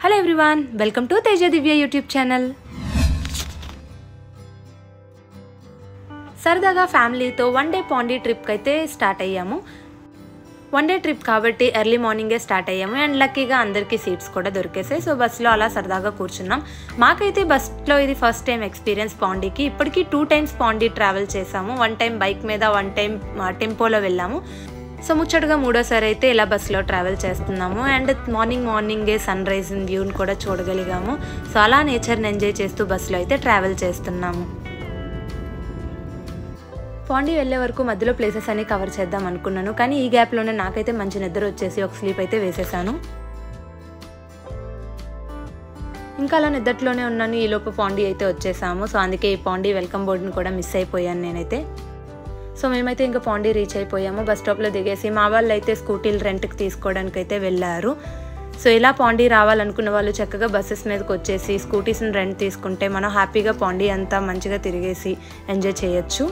Hello everyone, welcome to Teja Divya YouTube channel. సరదాగా ఫ్యామిలీతో one day Pondy ట్రిప్కి అయితే స్టార్ట్ అయ్యాము. వన్ డే ట్రిప్ కాబట్టి ఎర్లీ మార్నింగే స్టార్ట్ అయ్యాము అండ్ లక్కీగా అందరికీ సీట్స్ కూడా దొరికేసాయి. సో బస్సులో అలా సరదాగా కూర్చున్నాం. మాకైతే బస్లో ఇది ఫస్ట్ టైం ఎక్స్పీరియన్స్ పాండీకి. ఇప్పటికీ 2 times పాండీ ట్రావెల్ చేసాము. 1 time బైక్ మీద, 1 time టెంపోలో వెళ్ళాము. సో ముచ్చటగా మూడోసారి అయితే ఇలా బస్సులో ట్రావెల్ చేస్తున్నాము అండ్ మార్నింగే సన్ రైజ్ వ్యూని కూడా చూడగలిగాము. సో అలా నేచర్ని ఎంజాయ్ చేస్తూ బస్సులో అయితే ట్రావెల్ చేస్తున్నాము. పాండీ వెళ్ళే వరకు మధ్యలో ప్లేసెస్ అన్ని కవర్ చేద్దాం అనుకున్నాను, కానీ ఈ గ్యాప్లోనే నాకైతే మంచి నిద్ర వచ్చేసి ఒక స్లీప్ అయితే వేసేసాను. ఇంకా అలా నిద్రలోనే ఉన్నాను. ఈలోపు పాండీ అయితే వచ్చేసాము. సో అందుకే ఈ పాండీ వెల్కమ్ బోర్డుని కూడా మిస్ అయిపోయాను నేనైతే. సో మేమైతే ఇంకా పాండీ రీచ్ అయిపోయాము. బస్ స్టాప్లో దిగేసి మా వాళ్ళు అయితే స్కూటీలు రెంట్కి తీసుకోవడానికి అయితే వెళ్ళారు. సో ఇలా పాండీ రావాలనుకున్న వాళ్ళు చక్కగా బస్సెస్ మీదకి వచ్చేసి స్కూటీస్ని రెంట్ తీసుకుంటే మనం హ్యాపీగా పాండీ అంతా మంచిగా తిరిగేసి ఎంజాయ్ చేయొచ్చు.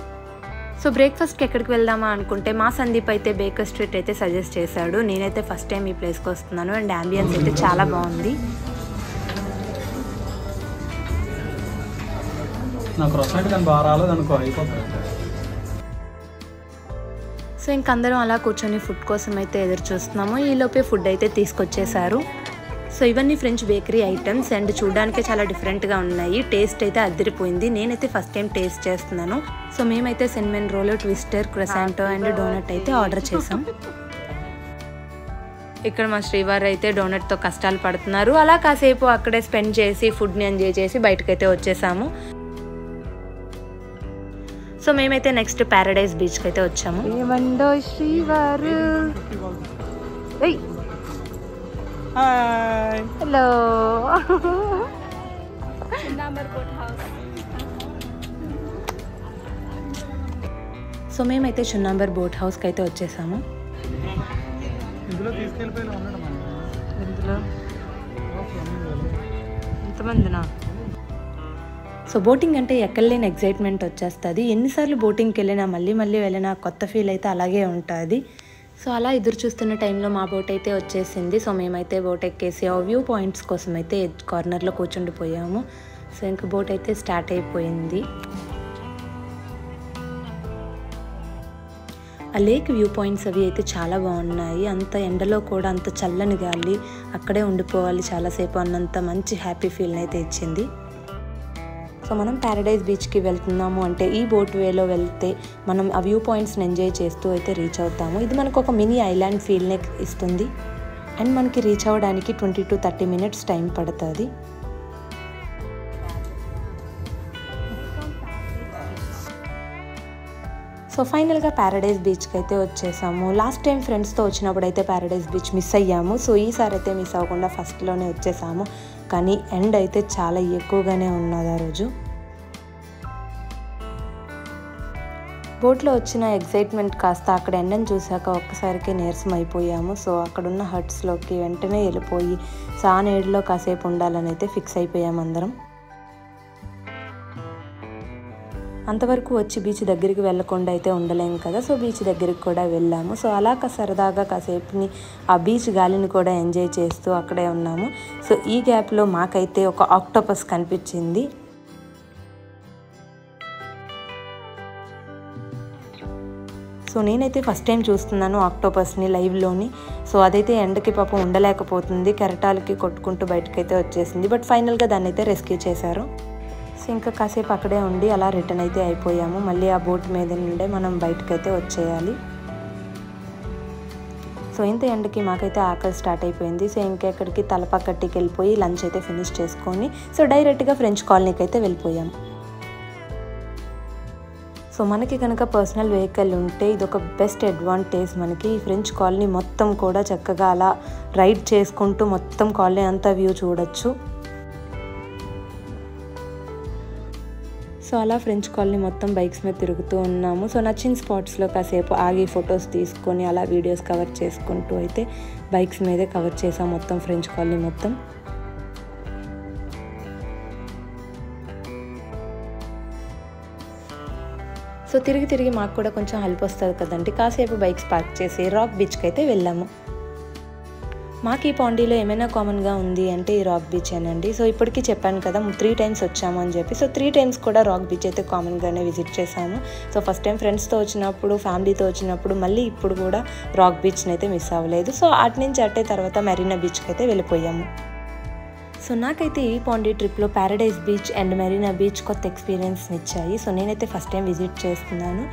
సో బ్రేక్ఫాస్ట్కి ఎక్కడికి వెళ్దామా అనుకుంటే మా సందీప్ అయితే బేకర్ స్ట్రీట్ అయితే సజెస్ట్ చేశాడు. నేనైతే ఫస్ట్ టైం ఈ ప్లేస్కి వస్తున్నాను అండ్ అంబియన్స్ అయితే చాలా బాగుంది. సో ఇంకందరం అలా కూర్చొని ఫుడ్ కోసం అయితే ఎదురు చూస్తున్నాము. ఈలోపే ఫుడ్ అయితే తీసుకొచ్చేసారు. సో ఇవన్నీ ఫ్రెంచ్ బేకరీ ఐటమ్స్ అండ్ చూడడానికి చాలా డిఫరెంట్గా ఉన్నాయి. టేస్ట్ అయితే అదిరిపోయింది. నేనైతే ఫస్ట్ టైం టేస్ట్ చేస్తున్నాను. సో మేమైతే cinnamon roll, twister, croissant and donut అయితే ఆర్డర్ చేసాం. ఇక్కడ మా శ్రీవారు అయితే డోనట్తో కష్టాలు పడుతున్నారు. అలా కాసేపు అక్కడే స్పెండ్ చేసి ఫుడ్ని ఎంజాయ్ చేసి బయటకైతే వచ్చేసాము. సో మేమైతే నెక్స్ట్ ప్యారడైజ్ బీచ్కి అయితే వచ్చాము. ఏమండో శ్రీవారు, హలో. సో మేమైతే చున్నాంబర్ బోట్ హౌస్కి అయితే వచ్చేసాము. ఎంతమందినా? సో బోటింగ్ అంటే ఎక్కడలేని ఎగ్జైట్మెంట్ వచ్చేస్తుంది. ఎన్నిసార్లు బోటింగ్కి వెళ్ళినా మళ్ళీ వెళ్ళినా కొత్త ఫీల్ అయితే అలాగే ఉంటుంది. సో అలా ఎదురు చూస్తున్న టైంలో మా బోట్ అయితే వచ్చేసింది. సో మేమైతే బోట్ ఎక్కేసి ఆ వ్యూ పాయింట్స్ కోసం అయితే కార్నర్లో కూర్చుండిపోయాము. సో ఇంకా బోట్ అయితే స్టార్ట్ అయిపోయింది. ఆ లేక్ వ్యూ పాయింట్స్ అవి అయితే చాలా బాగున్నాయి. అంత ఎండలో కూడా అంత చల్లని గాలి, అక్కడే ఉండిపోవాలి చాలాసేపు అన్నంత మంచి హ్యాపీ ఫీల్ని అయితే ఇచ్చింది. సో మనం ప్యారడైజ్ బీచ్కి వెళ్తున్నాము అంటే ఈ బోట్ వేలో వెళ్తే మనం ఆ వ్యూ పాయింట్స్ని ఎంజాయ్ చేస్తూ అయితే రీచ్ అవుతాము. ఇది మనకు ఒక మినీ ఐలాండ్ ఫీల్ని ఇస్తుంది అండ్ మనకి రీచ్ అవ్వడానికి 20 to 30 minutes టైం పడుతుంది. సో ఫైనల్గా ప్యారడైజ్ బీచ్కి అయితే వచ్చేసాము. లాస్ట్ టైం ఫ్రెండ్స్తో వచ్చినప్పుడు అయితే ప్యారడైజ్ బీచ్ మిస్ అయ్యాము. సో ఈసారి అయితే మిస్ అవ్వకుండా ఫస్ట్లోనే వచ్చేసాము. కానీ ఎండ్ అయితే చాలా ఎక్కువగానే ఉన్నది ఆ రోజు. బోట్లో వచ్చిన ఎగ్జైట్మెంట్ కాస్త అక్కడ ఎండను చూసాక ఒక్కసారికి నీరసం అయిపోయాము. సో అక్కడున్న హట్స్లోకి వెంటనే వెళ్ళిపోయి సో ఆ నీడలో కాసేపు ఉండాలని అయితే ఫిక్స్ అయిపోయాము అందరం. అంతవరకు వచ్చి బీచ్ దగ్గరికి వెళ్ళకుండా అయితే ఉండలేము కదా. సో బీచ్ దగ్గరికి కూడా వెళ్ళాము. సో అలా సరదాగా కాసేపుని ఆ బీచ్ గాలిని కూడా ఎంజాయ్ చేస్తూ అక్కడే ఉన్నాము. సో ఈ గ్యాప్లో మాకైతే ఒక ఆక్టోపస్ కనిపించింది. సో నేనైతే ఫస్ట్ టైం చూస్తున్నాను ఆక్టోపస్ని లైవ్లోని. సో అదైతే ఎండకి పాపం ఉండలేకపోతుంది, కెరటాలకి కొట్టుకుంటూ బయటకైతే వచ్చేసింది. బట్ ఫైనల్గా దాన్ని అయితే రెస్క్యూ చేశారు. సో ఇంకా కాసేపు అక్కడే ఉండి అలా రిటర్న్ అయితే అయిపోయాము. మళ్ళీ ఆ బోట్ మీద నుండే మనం బయటకైతే వచ్చేయాలి. సో ఇంత ఎండకి మాకైతే ఆకలి స్టార్ట్ అయిపోయింది. సో ఇంకెక్కడికి తలపక్కటికి వెళ్ళిపోయి లంచ్ అయితే ఫినిష్ చేసుకొని సో డైరెక్ట్గా ఫ్రెంచ్ కాలనీకి అయితే వెళ్ళిపోయాం. సో మనకి కనుక పర్సనల్ వెహికల్ ఉంటే ఇదొక బెస్ట్ అడ్వాంటేజ్ మనకి. ఈ ఫ్రెంచ్ కాలనీ మొత్తం కూడా చక్కగా అలా రైడ్ చేసుకుంటూ మొత్తం కాలనీ అంతా వ్యూ చూడొచ్చు. సో అలా ఫ్రెంచ్ కాలనీ మొత్తం బైక్స్ మీద తిరుగుతూ ఉన్నాము. సో నచ్చిన స్పాట్స్లో కాసేపు ఆగి ఫొటోస్ తీసుకొని అలా వీడియోస్ కవర్ చేసుకుంటూ అయితే బైక్స్ మీదే కవర్ చేసాం మొత్తం ఫ్రెంచ్ కాలనీ మొత్తం. సో తిరిగి మాకు కూడా కొంచెం హెల్ప్ వస్తుంది కదండి. కాసేపు బైక్స్ పార్క్ చేసి రాక్ బీచ్కి అయితే వెళ్ళాము. మాకు ఈ పాండీలో ఏమైనా కామన్గా ఉంది అంటే ఈ రాక్ బీచ్ అనండి. సో ఇప్పటికీ చెప్పాను కదా 3 టైమ్స్ వచ్చాము అని చెప్పి. సో 3 టైమ్స్ కూడా రాక్ బీచ్ అయితే కామన్గానే విజిట్ చేశాము. సో ఫస్ట్ టైం ఫ్రెండ్స్తో వచ్చినప్పుడు, ఫ్యామిలీతో వచ్చినప్పుడు, మళ్ళీ ఇప్పుడు కూడా రాక్ బీచ్ని అయితే మిస్ అవ్వలేదు. సో అటు నుంచి అట్టే తర్వాత మెరీనా బీచ్కి అయితే వెళ్ళిపోయాము. సో నాకైతే ఈ పాండీ ట్రిప్లో Paradise beach and Marina beach కొత్త ఎక్స్పీరియన్స్ని ఇచ్చాయి. సో నేనైతే ఫస్ట్ టైం విజిట్ చేస్తున్నాను.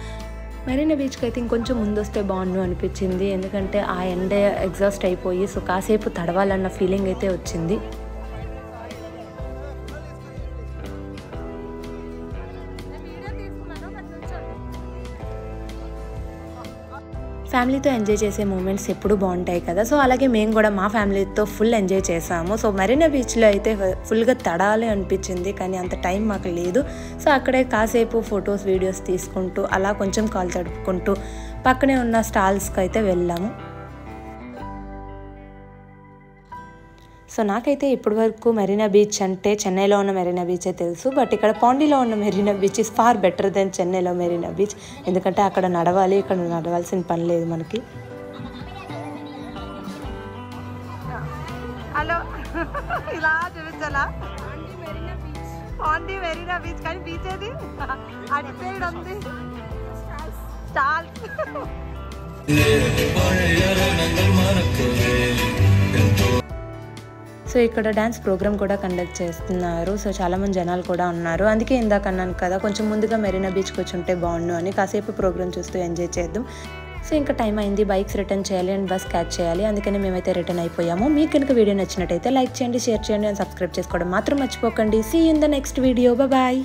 మెరీనా బీచ్కి అయితే ఇంకొంచెం ముందు వస్తే బాగుండు అనిపించింది. ఎందుకంటే ఆ ఎండ ఎగ్జాస్ట్ అయిపోయి సో కాసేపు తడవాలన్న ఫీలింగ్ అయితే వచ్చింది. ఫ్యామిలీతో ఎంజాయ్ చేసే మూమెంట్స్ ఎప్పుడు బాగుంటాయి కదా. సో అలాగే మేము కూడా మా ఫ్యామిలీతో ఫుల్ ఎంజాయ్ చేసాము. సో మెరీనా బీచ్లో అయితే ఫుల్గా తడాలి అనిపించింది, కానీ అంత టైం మాకు లేదు. సో అక్కడే కాసేపు ఫొటోస్, వీడియోస్ తీసుకుంటూ అలా కొంచెం కాలు తడుపుకుంటూ పక్కనే ఉన్న స్టాల్స్కి అయితే వెళ్ళాము. సో నాకైతే ఇప్పటి వరకు మెరీనా బీచ్ అంటే చెన్నైలో ఉన్న మెరీనా బీచే తెలుసు. బట్ ఇక్కడ పాండీలో ఉన్న Marina beach is far better than చెన్నైలో మెరీనా బీచ్. ఎందుకంటే అక్కడ నడవాలి, ఇక్కడ నడవాల్సిన పని లేదు మనకి. హలో, ఇలా చూపించాలా? పాండీ మెరీనా బీచ్, కానీ బీచ్ ఏది అటు సైడ్ ఉంది. స్టాల్స్. సో ఇక్కడ డ్యాన్స్ ప్రోగ్రామ్ కూడా కండక్ట్ చేస్తున్నారు. సో చాలామంది జనాలు కూడా ఉన్నారు. అందుకే ఇందాక అన్నాను కదా కొంచెం ముందుగా మెరీనా బీచ్కి వచ్చి ఉంటే బాగుండు అని. కాసేపు ప్రోగ్రామ్ చూస్తూ ఎంజాయ్ చేద్దాం. సో ఇంకా టైం అయింది, బైక్స్ రిటర్న్ చేయాలి అండ్ బస్ క్యాచ్ చేయాలి. అందుకని మేమైతే రిటర్న్ అయిపోయాము. మీకు కనుక వీడియో నచ్చినట్టయితే లైక్ చేయండి, షేర్ చేయండి అండ్ సబ్స్క్రైబ్ చేసుకోవడం మాత్రం మర్చిపోకండి. See you in the next video. Bye.